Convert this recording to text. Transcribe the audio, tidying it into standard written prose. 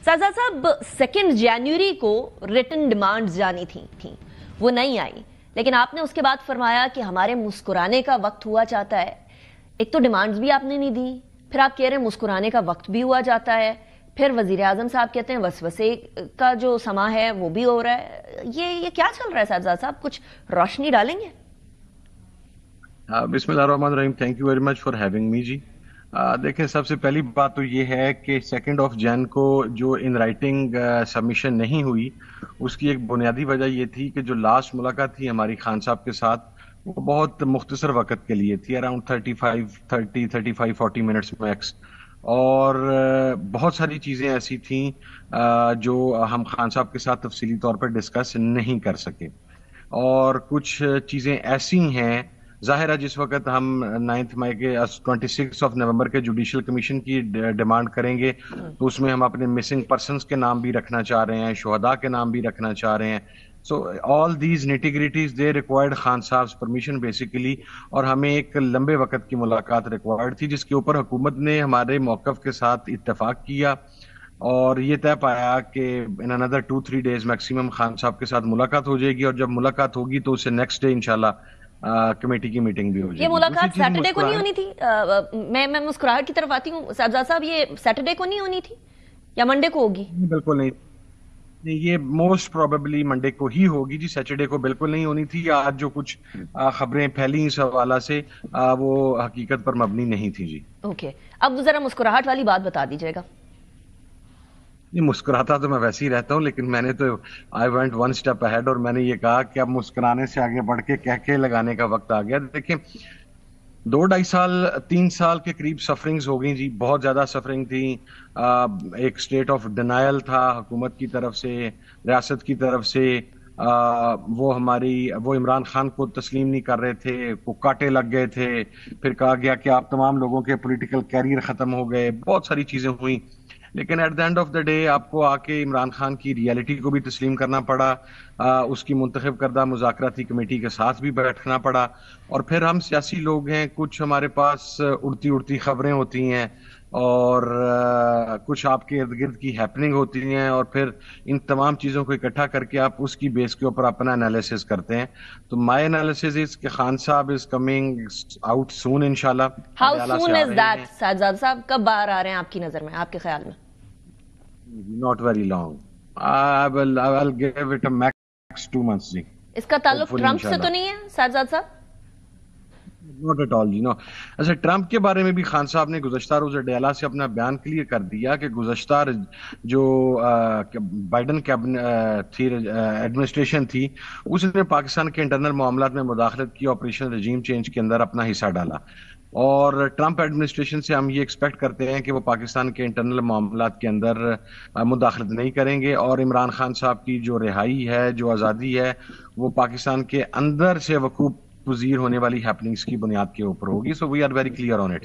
साजाद साहब 2 जनवरी को written demands जानी थी वो नहीं आई, लेकिन आपने उसके बाद फरमाया कि हमारे मुस्कुराने का वक्त हुआ जाता है। एक तो डिमांड्स भी आपने नहीं दी, फिर आप कह रहे हैं मुस्कुराने का वक्त भी हुआ जाता है, फिर वजीर आजम साहब कहते हैं वसवसे का जो समा है वो भी हो रहा है। ये क्या चल रहा है साजाद साहब, कुछ रोशनी डालेंगे? बिस्मिल्लाहिर्रहमानिर्रहीम। Thank you very much for having me जी। देखें, सबसे पहली बात तो ये है कि 2 जन को जो इन राइटिंग सबमिशन नहीं हुई, उसकी एक बुनियादी वजह ये थी कि जो लास्ट मुलाकात थी हमारी खान साहब के साथ, वो बहुत मुख्तसर वक्त के लिए थी, अराउंड 35-40 मिनट्स मैक्स। और बहुत सारी चीज़ें ऐसी थीं जो हम खान साहब के साथ तफसीली तौर पर डिस्कस नहीं कर सके, और कुछ चीज़ें ऐसी हैं, जाहिर है जिस वक्त हम 9 मई के 26 नवंबर के जुडिशल कमीशन की डिमांड करेंगे तो उसमें हम अपने मिसिंग पर्सन्स के नाम भी रखना चाह रहे हैं, शुहदा के नाम भी रखना चाह रहे हैं। So all these nitty-gritties they required Khan साहब परमिशन बेसिकली, और हमें एक लंबे वक्त की मुलाकात रिक्वायर्ड थी, जिसके ऊपर हुकूमत ने हमारे मौक़िफ़ के साथ इत्तेफाक किया और ये तय पाया कि in another 2-3 days maximum Khan साहब के साथ मुलाकात हो जाएगी, और जब मुलाकात होगी तो उससे नेक्स्ट डे इंशाल्लाह कमेटी की मीटिंग भी हो जाएगी। ये मुलाकात सैटरडे को नहीं होनी थी? मैं मुस्कुराहट की तरफ आती हूँ साजाद साहब, ये सैटरडे को नहीं होनी थी या मंडे को होगी? बिल्कुल नहीं, ये मोस्ट प्रोबेबली मंडे को ही होगी जी। सैटरडे को बिल्कुल नहीं होनी थी। आज जो कुछ खबरें फैली इस हवाला से वो हकीकत पर मबनी नहीं थी जी। ओके, अब जरा मुस्कुराहट वाली बात बता दीजिएगा। नहीं, मुस्कुराता तो मैं वैसे ही रहता हूँ, लेकिन मैंने तो आई वेंट 1 स्टेप अहेड और मैंने ये कहा कि अब मुस्कुराने से आगे बढ़ के कह के लगाने का वक्त आ गया। देखिए, 2-2.5 साल 3 साल के करीब सफरिंग्स हो गई जी, बहुत ज्यादा सफरिंग थी। एक स्टेट ऑफ डिनायल था हुकूमत की तरफ से, रियासत की तरफ से। वो इमरान खान को तस्लीम नहीं कर रहे थे, वो कांटे लग गए थे, फिर कहा गया कि आप तमाम लोगों के पॉलिटिकल कैरियर खत्म हो गए, बहुत सारी चीजें हुई। लेकिन at the end of the day आपको आके इमरान खान की रियलिटी को भी तस्लीम करना पड़ा, उसकी मुंतखब करदा मुज़ाकराती कमेटी के साथ भी बैठना पड़ा। और फिर हम सियासी लोग हैं, कुछ हमारे पास उड़ती उड़ती खबरें होती हैं और कुछ आपके इर्द गिर्द की हैपनिंग होती हैं, और फिर इन तमाम चीज़ों को इकट्ठा करके आप उसकी बेस के ऊपर अपना एनालिसिस करते हैं। तो माय एनालिसिस इज कि खान साहब इज कमिंग आउट सून इंशाल्लाह। हाउ सून इज दैट साजाद साहब, कब बाहर आ रहे हैं आपकी नजर में, आपके ख्याल में? Not very long. I will give it a max 2 months जी। इसका ताल्लुक ट्रंप से तो नहीं है साजाद साहब? Not at all, you know। अच्छा, ट्रंप के बारे में भी खान साहब ने गुज़श्ता रोज़ डयाला से अपना बयान क्लियर कर दिया कि गुज़श्ता जो बाइडन थी एडमिनिस्ट्रेशन थी, उसने पाकिस्तान के इंटरनल मामलात में मुदाखलत की, ऑपरेशन रजीम चेंज के अंदर अपना हिस्सा डाला। और ट्रंप एडमिनिस्ट्रेशन से हम ये एक्सपेक्ट करते हैं कि वो पाकिस्तान के इंटरनल मामलात के अंदर मुदाखलत नहीं करेंगे, और इमरान खान साहब की जो रिहाई है, जो आज़ादी है, वो पाकिस्तान के अंदर से वकूफ पजीर होने वाली हैपनिंग्स की बुनियाद के ऊपर होगी। So we are very clear on it.